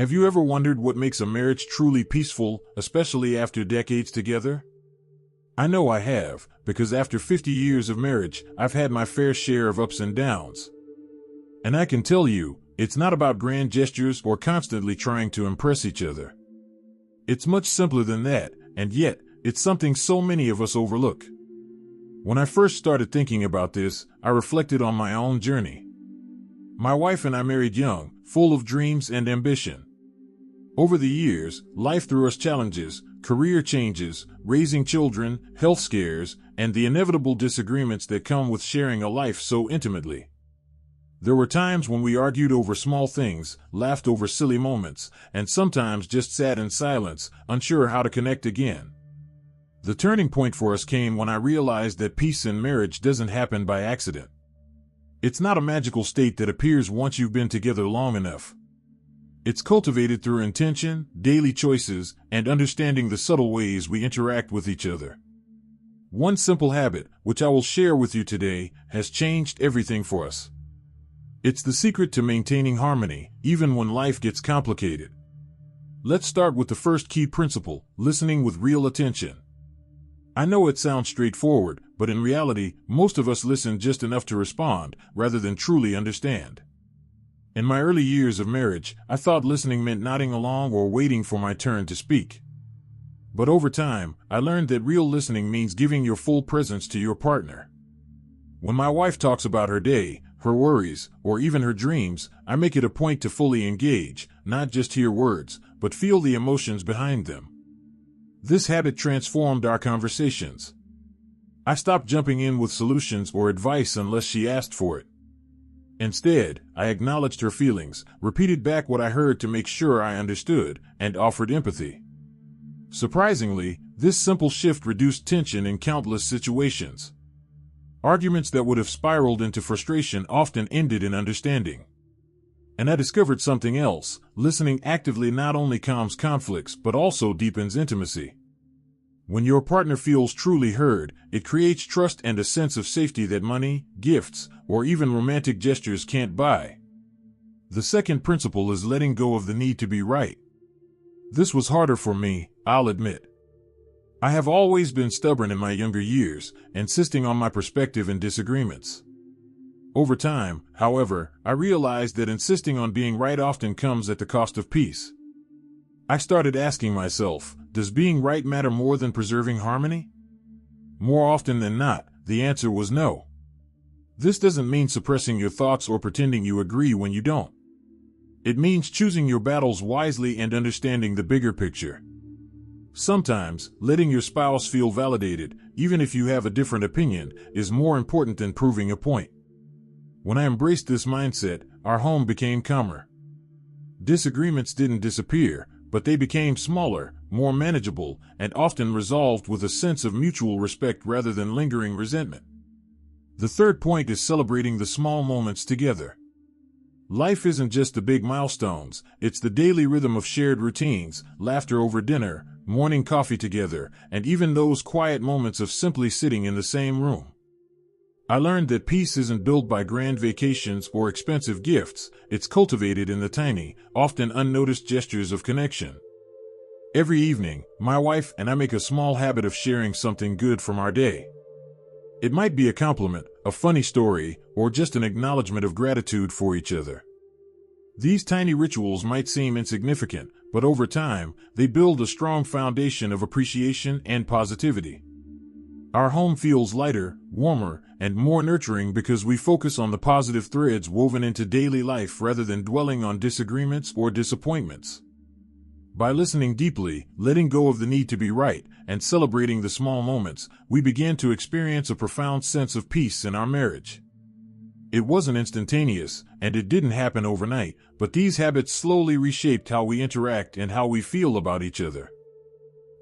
Have you ever wondered what makes a marriage truly peaceful, especially after decades together? I know I have, because after 50 years of marriage, I've had my fair share of ups and downs. And I can tell you, it's not about grand gestures or constantly trying to impress each other. It's much simpler than that, and yet, it's something so many of us overlook. When I first started thinking about this, I reflected on my own journey. My wife and I married young, full of dreams and ambition. Over the years, life threw us challenges, career changes, raising children, health scares, and the inevitable disagreements that come with sharing a life so intimately. There were times when we argued over small things, laughed over silly moments, and sometimes just sat in silence, unsure how to connect again. The turning point for us came when I realized that peace in marriage doesn't happen by accident. It's not a magical state that appears once you've been together long enough. It's cultivated through intention, daily choices, and understanding the subtle ways we interact with each other. One simple habit, which I will share with you today, has changed everything for us. It's the secret to maintaining harmony, even when life gets complicated. Let's start with the first key principle, listening with real attention. I know it sounds straightforward, but in reality, most of us listen just enough to respond, rather than truly understand. In my early years of marriage, I thought listening meant nodding along or waiting for my turn to speak. But over time, I learned that real listening means giving your full presence to your partner. When my wife talks about her day, her worries, or even her dreams, I make it a point to fully engage, not just hear words, but feel the emotions behind them. This habit transformed our conversations. I stopped jumping in with solutions or advice unless she asked for it. Instead, I acknowledged her feelings, repeated back what I heard to make sure I understood, and offered empathy. Surprisingly, this simple shift reduced tension in countless situations. Arguments that would have spiraled into frustration often ended in understanding. And I discovered something else: listening actively not only calms conflicts but also deepens intimacy. When your partner feels truly heard, it creates trust and a sense of safety that money, gifts, or even romantic gestures can't buy. The second principle is letting go of the need to be right. This was harder for me, I'll admit. I have always been stubborn in my younger years, insisting on my perspective in disagreements. Over time, however, I realized that insisting on being right often comes at the cost of peace. I started asking myself, does being right matter more than preserving harmony? More often than not, the answer was no. This doesn't mean suppressing your thoughts or pretending you agree when you don't. It means choosing your battles wisely and understanding the bigger picture. Sometimes, letting your spouse feel validated, even if you have a different opinion, is more important than proving a point. When I embraced this mindset, our home became calmer. Disagreements didn't disappear, but they became smaller, more manageable, and often resolved with a sense of mutual respect rather than lingering resentment. The third point is celebrating the small moments together. Life isn't just the big milestones, it's the daily rhythm of shared routines, laughter over dinner, morning coffee together, and even those quiet moments of simply sitting in the same room. I learned that peace isn't built by grand vacations or expensive gifts, it's cultivated in the tiny, often unnoticed gestures of connection. Every evening, my wife and I make a small habit of sharing something good from our day. It might be a compliment, a funny story, or just an acknowledgement of gratitude for each other. These tiny rituals might seem insignificant, but over time, they build a strong foundation of appreciation and positivity. Our home feels lighter, warmer, and more nurturing because we focus on the positive threads woven into daily life rather than dwelling on disagreements or disappointments. By listening deeply, letting go of the need to be right, and celebrating the small moments, we began to experience a profound sense of peace in our marriage. It wasn't instantaneous, and it didn't happen overnight, but these habits slowly reshaped how we interact and how we feel about each other.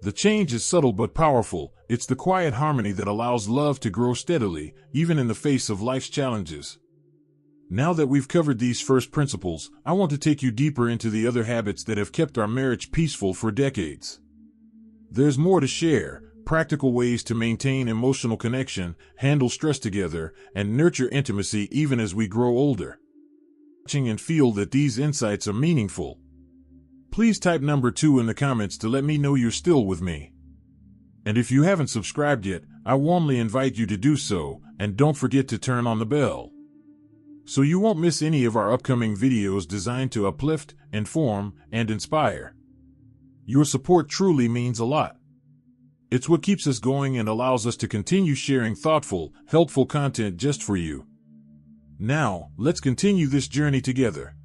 The change is subtle but powerful. It's the quiet harmony that allows love to grow steadily, even in the face of life's challenges. Now that we've covered these first principles, I want to take you deeper into the other habits that have kept our marriage peaceful for decades. There's more to share: practical ways to maintain emotional connection, handle stress together, and nurture intimacy even as we grow older. And feel that these insights are meaningful. Please type number 2 in the comments to let me know you're still with me. And if you haven't subscribed yet, I warmly invite you to do so, and don't forget to turn on the bell, so you won't miss any of our upcoming videos designed to uplift, inform, and inspire. Your support truly means a lot. It's what keeps us going and allows us to continue sharing thoughtful, helpful content just for you. Now, let's continue this journey together.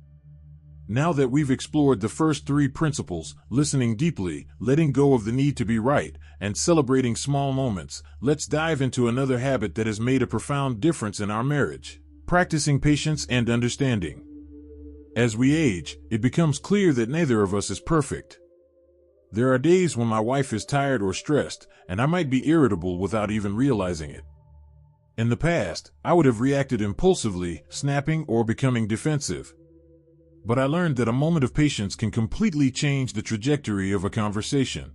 Now that we've explored the first 3 principles, listening deeply, letting go of the need to be right, and celebrating small moments, let's dive into another habit that has made a profound difference in our marriage: practicing patience and understanding. As we age, it becomes clear that neither of us is perfect. There are days when my wife is tired or stressed, and I might be irritable without even realizing it. In the past, I would have reacted impulsively, snapping or becoming defensive. But I learned that a moment of patience can completely change the trajectory of a conversation.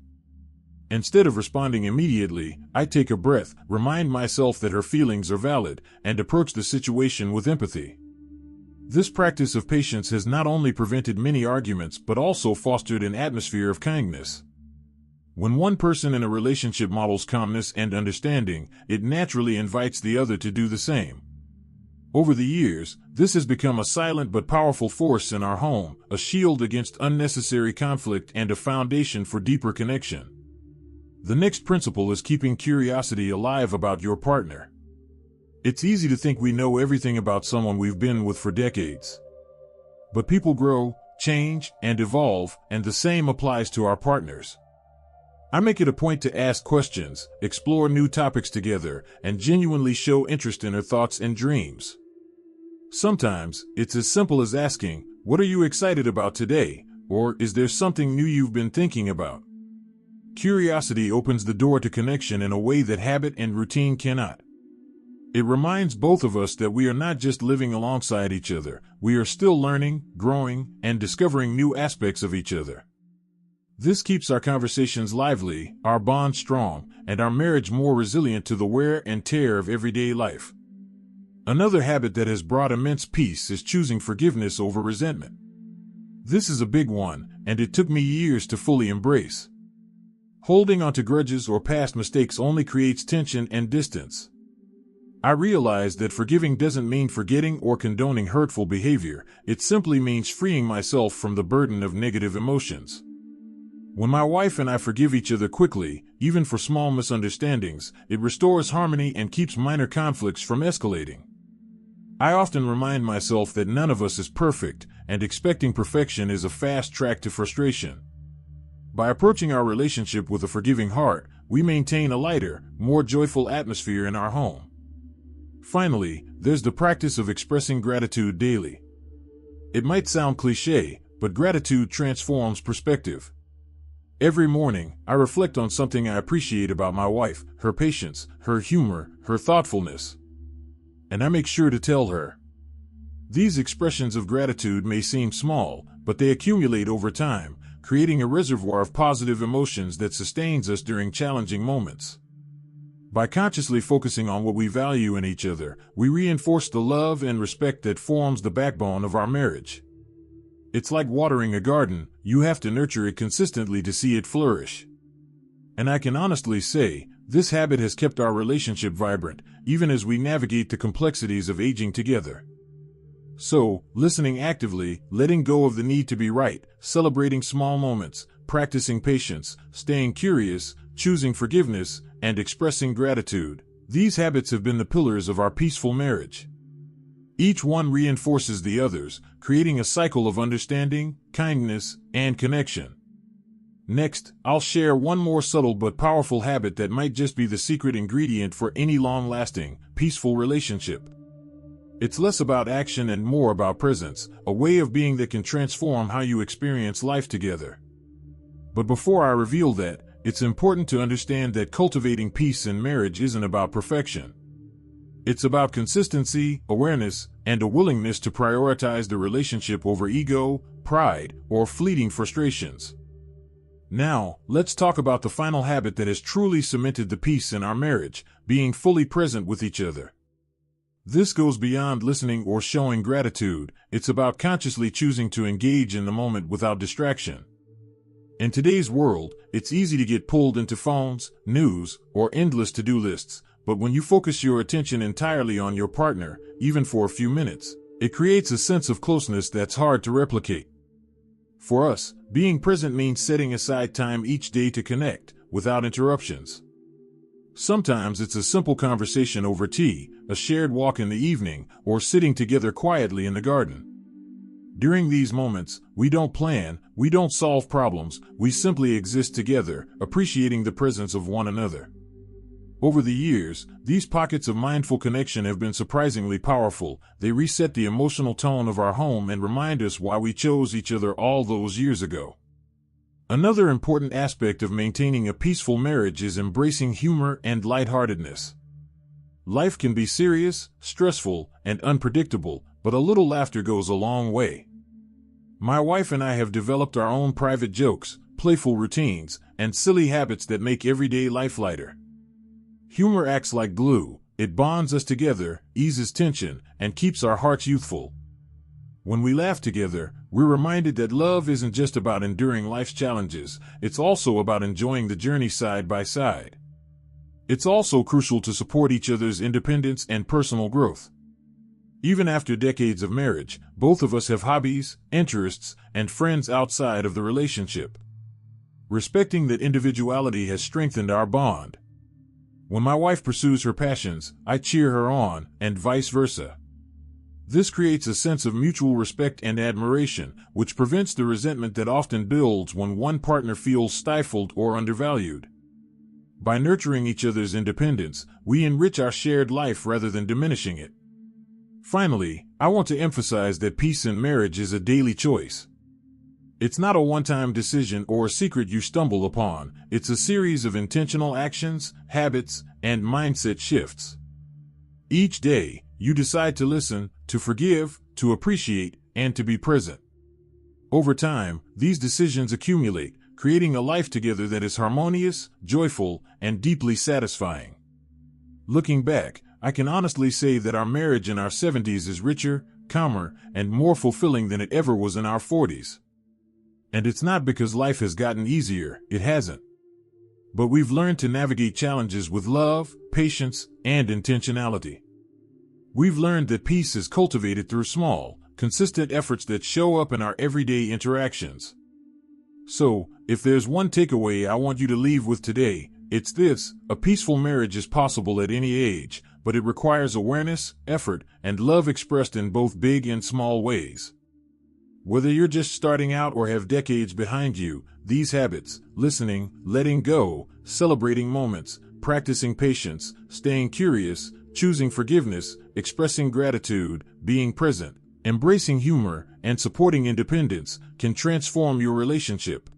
Instead of responding immediately, I take a breath, remind myself that her feelings are valid, and approach the situation with empathy. This practice of patience has not only prevented many arguments but also fostered an atmosphere of kindness. When one person in a relationship models calmness and understanding, it naturally invites the other to do the same. Over the years, this has become a silent but powerful force in our home, a shield against unnecessary conflict and a foundation for deeper connection. The next principle is keeping curiosity alive about your partner. It's easy to think we know everything about someone we've been with for decades. But people grow, change, and evolve, and the same applies to our partners. I make it a point to ask questions, explore new topics together, and genuinely show interest in her thoughts and dreams. Sometimes, it's as simple as asking, "What are you excited about today?" or "Is there something new you've been thinking about?" Curiosity opens the door to connection in a way that habit and routine cannot. It reminds both of us that we are not just living alongside each other, we are still learning, growing, and discovering new aspects of each other. This keeps our conversations lively, our bond strong, and our marriage more resilient to the wear and tear of everyday life. Another habit that has brought immense peace is choosing forgiveness over resentment. This is a big one, and it took me years to fully embrace. Holding on to grudges or past mistakes only creates tension and distance. I realized that forgiving doesn't mean forgetting or condoning hurtful behavior, it simply means freeing myself from the burden of negative emotions. When my wife and I forgive each other quickly, even for small misunderstandings, it restores harmony and keeps minor conflicts from escalating. I often remind myself that none of us is perfect, and expecting perfection is a fast track to frustration. By approaching our relationship with a forgiving heart, we maintain a lighter, more joyful atmosphere in our home. Finally, there's the practice of expressing gratitude daily. It might sound cliché, but gratitude transforms perspective. Every morning, I reflect on something I appreciate about my wife, her patience, her humor, her thoughtfulness. And I make sure to tell her. These expressions of gratitude may seem small, but they accumulate over time, creating a reservoir of positive emotions that sustains us during challenging moments. By consciously focusing on what we value in each other, we reinforce the love and respect that forms the backbone of our marriage. It's like watering a garden, you have to nurture it consistently to see it flourish. And I can honestly say, this habit has kept our relationship vibrant, even as we navigate the complexities of aging together. So, listening actively, letting go of the need to be right, celebrating small moments, practicing patience, staying curious, choosing forgiveness, and expressing gratitude. These habits have been the pillars of our peaceful marriage. Each one reinforces the others, creating a cycle of understanding, kindness, and connection. Next, I'll share one more subtle but powerful habit that might just be the secret ingredient for any long-lasting, peaceful relationship. It's less about action and more about presence, a way of being that can transform how you experience life together. But before I reveal that, it's important to understand that cultivating peace in marriage isn't about perfection. It's about consistency, awareness, and a willingness to prioritize the relationship over ego, pride, or fleeting frustrations. Now, let's talk about the final habit that has truly cemented the peace in our marriage, being fully present with each other. This goes beyond listening or showing gratitude, it's about consciously choosing to engage in the moment without distraction. In today's world, it's easy to get pulled into phones, news, or endless to-do lists, but when you focus your attention entirely on your partner, even for a few minutes, it creates a sense of closeness that's hard to replicate. For us, being present means setting aside time each day to connect, without interruptions. Sometimes it's a simple conversation over tea, a shared walk in the evening, or sitting together quietly in the garden. During these moments, we don't plan, we don't solve problems, we simply exist together, appreciating the presence of one another. Over the years, these pockets of mindful connection have been surprisingly powerful. They reset the emotional tone of our home and remind us why we chose each other all those years ago. Another important aspect of maintaining a peaceful marriage is embracing humor and lightheartedness. Life can be serious, stressful, and unpredictable, but a little laughter goes a long way. My wife and I have developed our own private jokes, playful routines, and silly habits that make everyday life lighter. Humor acts like glue. It bonds us together, eases tension, and keeps our hearts youthful. When we laugh together, we're reminded that love isn't just about enduring life's challenges, it's also about enjoying the journey side by side. It's also crucial to support each other's independence and personal growth. Even after decades of marriage, both of us have hobbies, interests, and friends outside of the relationship. Respecting that individuality has strengthened our bond. When my wife pursues her passions, I cheer her on, and vice versa. This creates a sense of mutual respect and admiration, which prevents the resentment that often builds when one partner feels stifled or undervalued. By nurturing each other's independence, we enrich our shared life rather than diminishing it. Finally, I want to emphasize that peace in marriage is a daily choice. It's not a one-time decision or a secret you stumble upon. It's a series of intentional actions, habits, and mindset shifts. Each day, you decide to listen, to forgive, to appreciate, and to be present. Over time, these decisions accumulate, creating a life together that is harmonious, joyful, and deeply satisfying. Looking back, I can honestly say that our marriage in our 70s is richer, calmer, and more fulfilling than it ever was in our 40s. And it's not because life has gotten easier, it hasn't. But we've learned to navigate challenges with love, patience, and intentionality. We've learned that peace is cultivated through small, consistent efforts that show up in our everyday interactions. So, if there's one takeaway I want you to leave with today, it's this: a peaceful marriage is possible at any age, but it requires awareness, effort, and love expressed in both big and small ways. Whether you're just starting out or have decades behind you, these habits, listening, letting go, celebrating moments, practicing patience, staying curious, choosing forgiveness, expressing gratitude, being present, embracing humor, and supporting independence, can transform your relationship.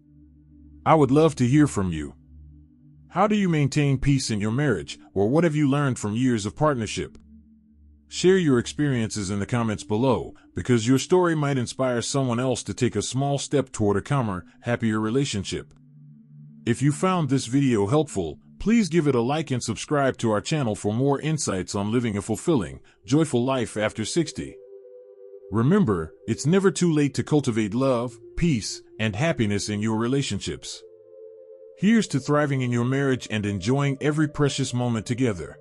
I would love to hear from you. How do you maintain peace in your marriage, or what have you learned from years of partnership? Share your experiences in the comments below, because your story might inspire someone else to take a small step toward a calmer, happier relationship. If you found this video helpful, please give it a like and subscribe to our channel for more insights on living a fulfilling, joyful life after 60. Remember, it's never too late to cultivate love, peace, and happiness in your relationships. Here's to thriving in your marriage and enjoying every precious moment together.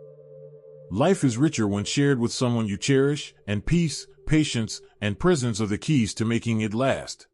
Life is richer when shared with someone you cherish, and peace, patience, and presence are the keys to making it last.